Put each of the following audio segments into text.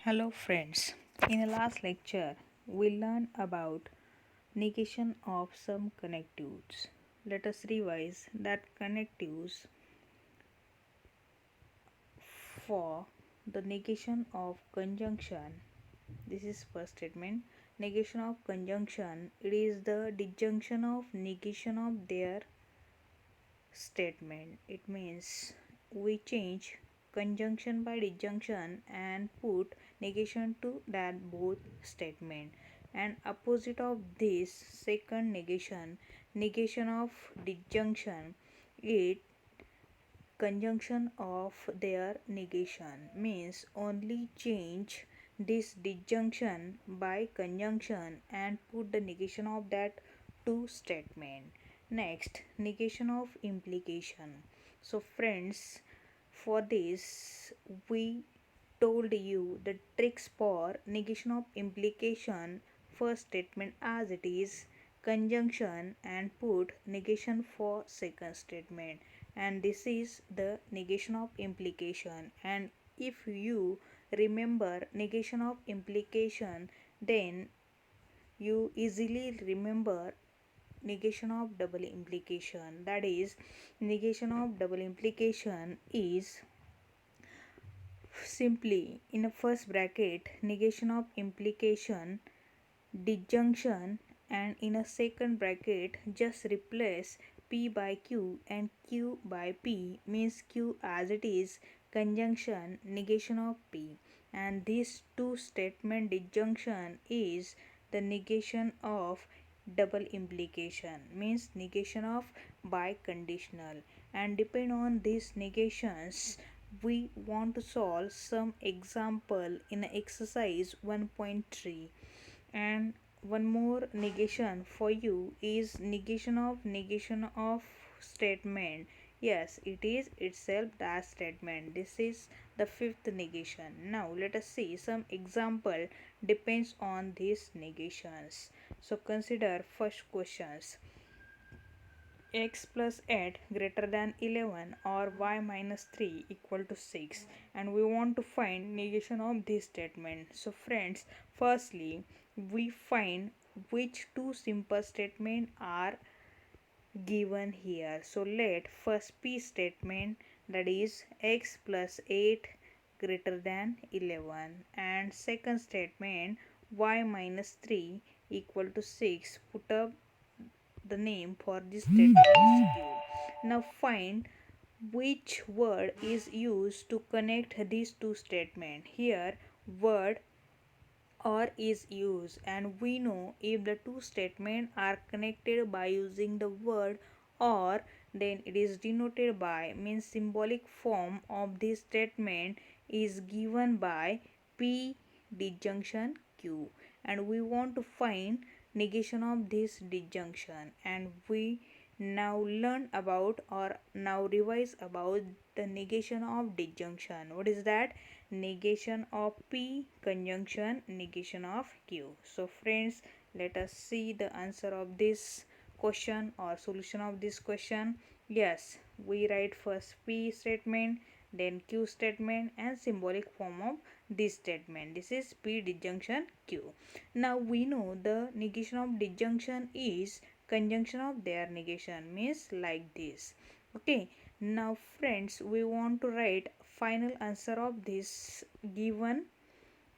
Hello friends. In the last lecture, we learned about negation of some connectives. Let us revise that connectives for the negation of conjunction. This is first statement. Negation of conjunction, it is the disjunction of negation of their statement. It means we change conjunction by disjunction and put negation to that both statement. And opposite of this second negation, negation of disjunction, it conjunction of their negation means only change this disjunction by conjunction and put the negation of that two statement. Next, negation of implication. So friends, for this we told you the tricks for negation of implication. First statement as it is conjunction and put negation for second statement, and this is the negation of implication. And if you remember negation of implication, then you easily remember negation of double implication. That is, negation of double implication is simply in a first bracket negation of implication disjunction, and in a second bracket just replace p by q and q by p, means q as it is conjunction negation of p, and this two statement disjunction is the negation of double implication, means negation of biconditional. And depend on these negations, we want to solve some example in exercise 1.3. And one more negation for you is negation of statement. Yes, it is itself that statement. This is the fifth negation. Now let us see some example depends on these negations. So consider first questions: x plus 8 greater than 11 or y minus 3 equal to 6, and we want to find negation of this statement. So friends, firstly we find which two simple statements are given here. So let first p statement, that is x plus 8 greater than 11, and second statement y minus 3 equal to 6, put up the name for this statement is q. Now find which word is used to connect these two statements. Here word or is used, and we know if the two statements are connected by using the word or, then it is denoted by, means symbolic form of this statement is given by p disjunction q. And we want to find negation of this disjunction, and we now learn about or now revise about the negation of disjunction. What is that? Negation of p conjunction negation of q. So friends, let us see the answer of this question or solution of this question. Yes, we write first p statement, then q statement, and symbolic form of this statement. This is p disjunction q. Now we know the negation of disjunction is conjunction of their negation, means like this. Okay, now friends, we want to write final answer of this given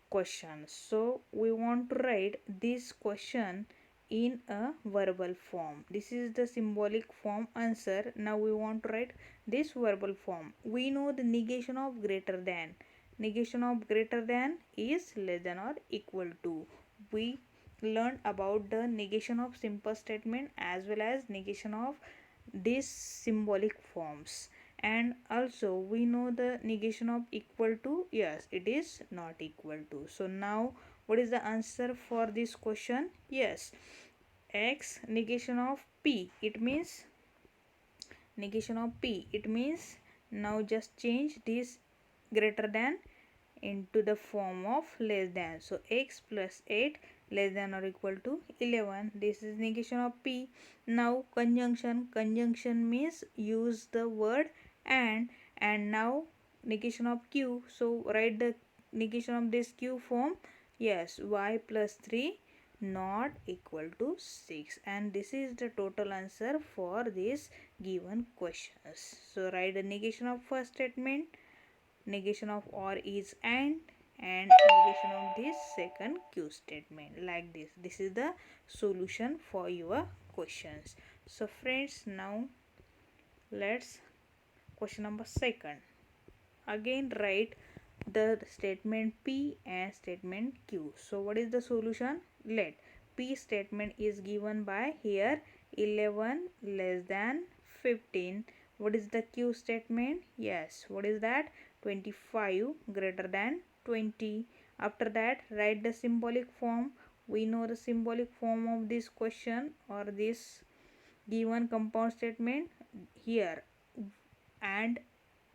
question. So we want to write this question in a verbal form. This is the symbolic form answer. Now we want to write this verbal form. We know the negation of greater than. Negation of greater than is less than or equal to. We learned about the negation of simple statement as well as negation of these symbolic forms. And also we know the negation of equal to, yes, it is not equal to. So now what is the answer for this question? Yes, x negation of p, it means negation of p, it means now just change this greater than into the form of less than. So x plus 8 less than or equal to 11. This is negation of p. Now conjunction. Conjunction means use the word and now negation of q. So write the negation of this q form? Yes, y plus 3 not equal to 6, and this is the total answer for this given questions. So write the negation of first statement, negation of or is and negation of this second q statement, like this. This is the solution for your questions. So friends, now let's question number second. Again write the statement P and statement Q. So what is the solution? Let P statement is given by here 11 less than 15. What is the Q statement? Yes, what is that? 25 greater than 20. After that, write the symbolic form. We know the symbolic form of this question or this given compound statement. Here and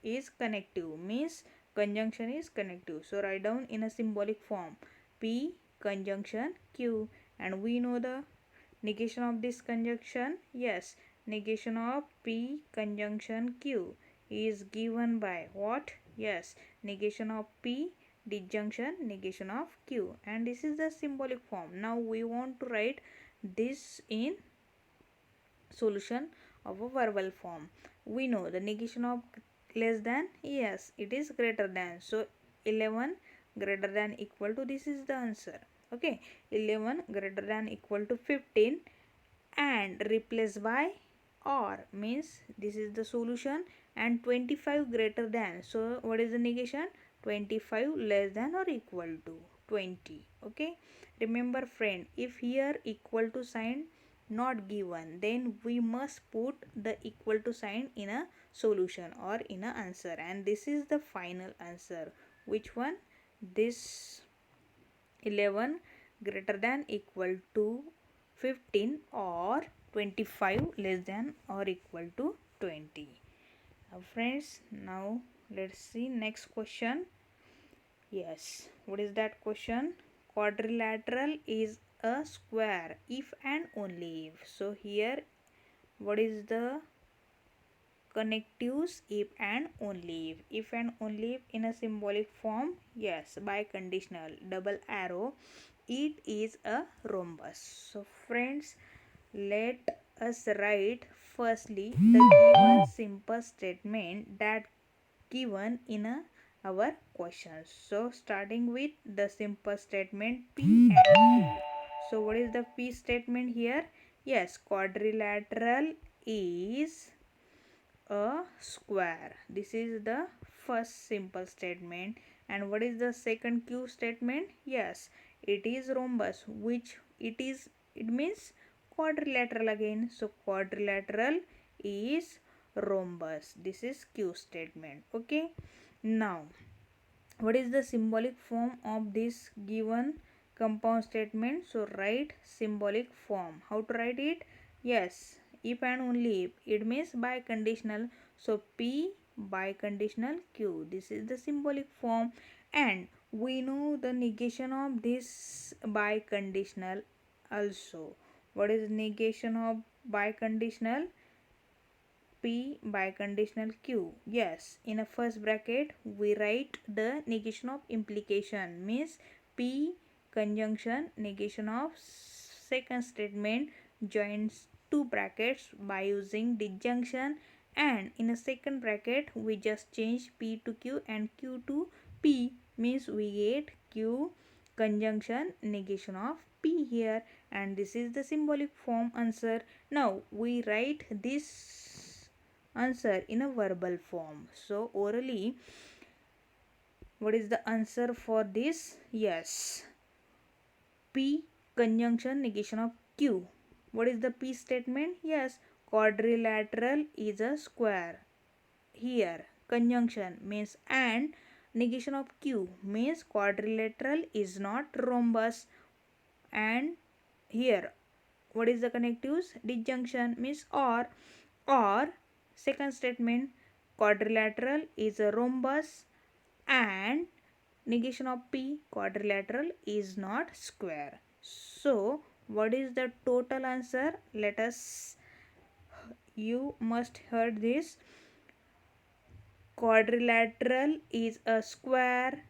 is connective, means conjunction is connective. So write down in a symbolic form P conjunction Q, and we know the negation of this conjunction. Yes, negation of P conjunction Q is given by what? Yes, negation of P disjunction negation of Q, and this is the symbolic form. Now we want to write this in solution of a verbal form. We know the negation of less than, yes, it is greater than. So 11 greater than equal to, this is the answer. Okay, 11 greater than equal to 15 and replace by or, means this is the solution, and 25 greater than. So what is the negation? 25 less than or equal to 20. Okay, remember friend, if here equal to sign not given, then we must put the equal to sign in a solution or in a answer, and this is the final answer. Which one? This 11 greater than equal to 15 or 25 less than or equal to 20. Friends, now let's see next question. Yes, what is that question? Quadrilateral is a square if and only if. So here what is the connectives if and only if? If and only if in a symbolic form, yes, by conditional double arrow, it is a rhombus. So friends, let us write firstly the given simple statement that given in our questions. So starting with the simple statement P and Q. So what is the P statement here? Yes, quadrilateral is a square. This is the first simple statement. And what is the second Q statement? Yes, it is rhombus, which it means quadrilateral again. So quadrilateral is rhombus. This is Q statement. Okay, now what is the symbolic form of this given compound statement? So write symbolic form. How to write it? Yes, if and only if, it means biconditional. So P biconditional Q, this is the symbolic form, and we know the negation of this biconditional also. What is negation of biconditional? P biconditional Q. Yes, in a first bracket we write the negation of implication, means P conjunction negation of second statement joins two brackets by using disjunction, and in a second bracket we just change P to Q and Q to P, means we get Q conjunction negation of P here, and this is the symbolic form answer. Now we write this answer in a verbal form. So orally, what is the answer for this? Yes, P conjunction negation of Q. What is the P statement? Yes, quadrilateral is a square. Here conjunction means and negation of Q means quadrilateral is not rhombus, and here what is the connectives? Disjunction means or second statement quadrilateral is a rhombus, and negation of P quadrilateral is not square. So what is the total answer? Let us, you must heard this, quadrilateral is a square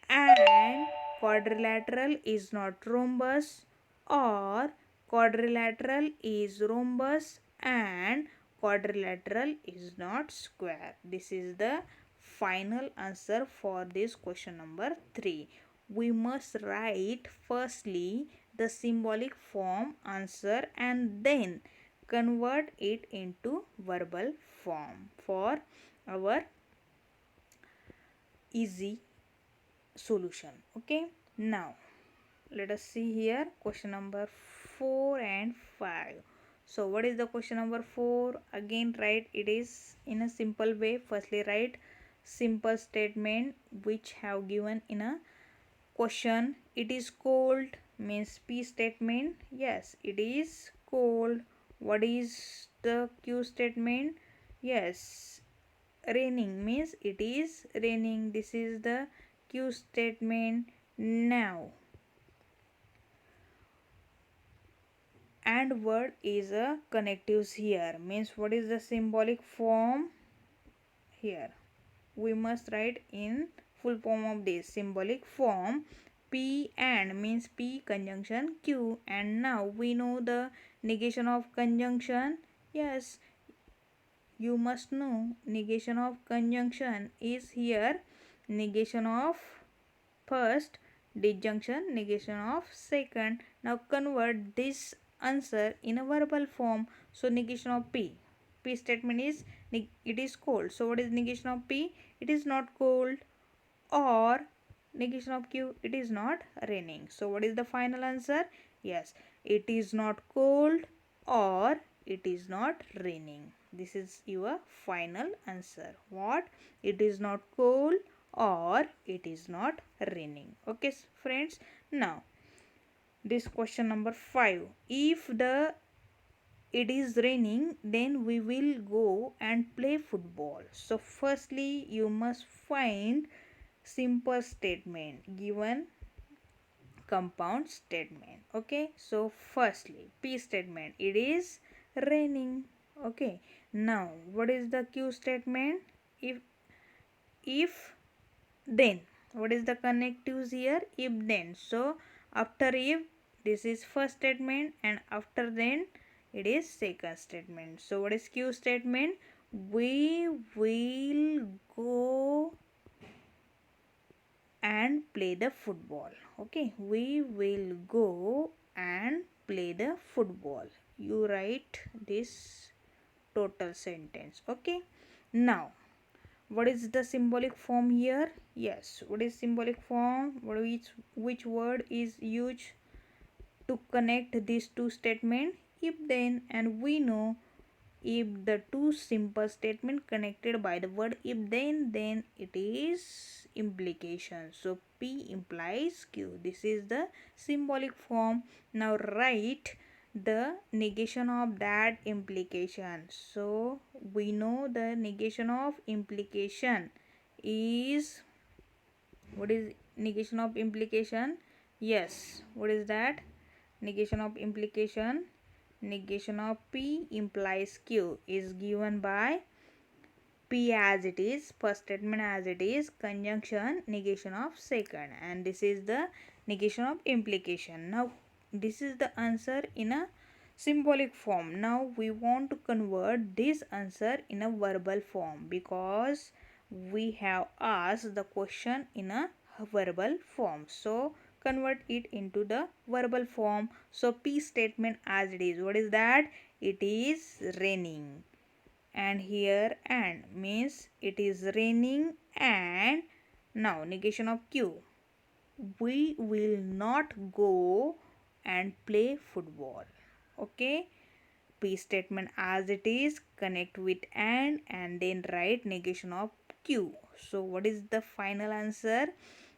and quadrilateral is not rhombus, or quadrilateral is rhombus and quadrilateral is not square. This is the final answer for this question number 3. We must write firstly the symbolic form answer and then convert it into verbal form for our easy solution. Okay, now let us see here question number 4 and 5. So what is the question number 4? Again write it is in a simple way. Firstly write simple statement which have given in a question. It is cold means P statement. Yes, it is cold. What is the Q statement? Yes, raining means it is raining. This is the Q statement. Now and word is a connectives here means what is the symbolic form here. We must write in full form of this symbolic form. P and means P conjunction Q, and now we know the negation of conjunction. Yes, you must know negation of conjunction is here negation of first, disjunction, negation of second. Now convert this answer in a verbal form. So negation of P. P statement is it is cold. So what is negation of P? It is not cold. Or negation of Q, it is not raining. So what is the final answer? Yes, it is not cold or it is not raining. This is your final answer. What? It is not cold or it is not raining. Okay friends, now this question number 5. If the it is raining, then we will go and play football. So firstly you must find simple statement given compound statement. Okay, so firstly P statement, it is raining. Okay, now what is the Q statement? If then, what is the connectives here? If then. So after if, this is first statement, and after then it is second statement. So what is Q statement? We will go and play the football. Okay, we will go and play the football. You write this total sentence. Okay, now what is the symbolic form here? Yes, what is symbolic form? Which word is used to connect these two statements? If then, and we know if the two simple statement connected by the word if then it is implication. So P implies Q. This is the symbolic form. Now write the negation of that implication. So we know the negation of implication is, what is negation of implication? Yes, what is that? Negation of implication, negation of P implies Q is given by P as it is, first statement as it is, conjunction, negation of second, and this is the negation of implication. Now this is the answer in a symbolic form. Now we want to convert this answer in a verbal form because we have asked the question in a verbal form. So convert it into the verbal form. So P statement as it is, what is that? It is raining, and here and means it is raining, and now negation of Q, we will not go and play football. Okay, P statement as it is, connect with and then write negation of Q. So what is the final answer?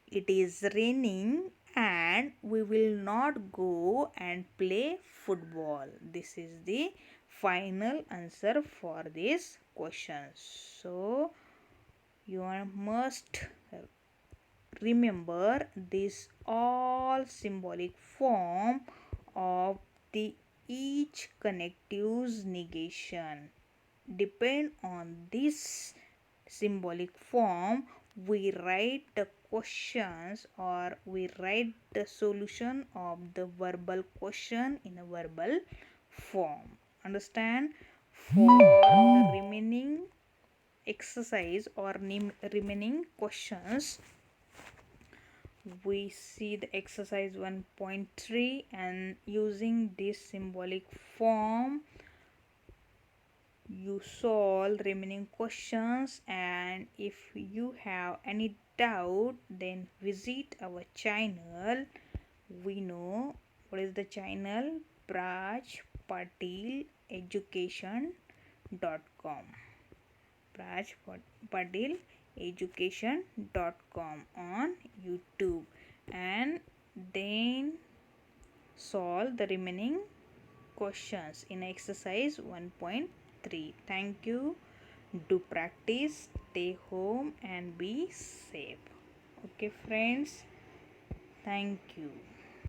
It is raining and we will not go and play football. This is the final answer for this question. So you must remember this all symbolic form of the each connectives negation. Depend on this symbolic form, we write the questions, or we write the solution of the verbal question in a verbal form. Understand? For the remaining exercise or remaining questions, we see the exercise 1.3, and using this symbolic form you solve remaining questions. And if you have any doubt, then visit our channel. We know what is the channel: Braj Patil Education.com. Braj Patil Education.com on YouTube, and then solve the remaining questions in exercise 1.3. Thank you. Do practice, stay home, and be safe. Okay, friends. Thank you.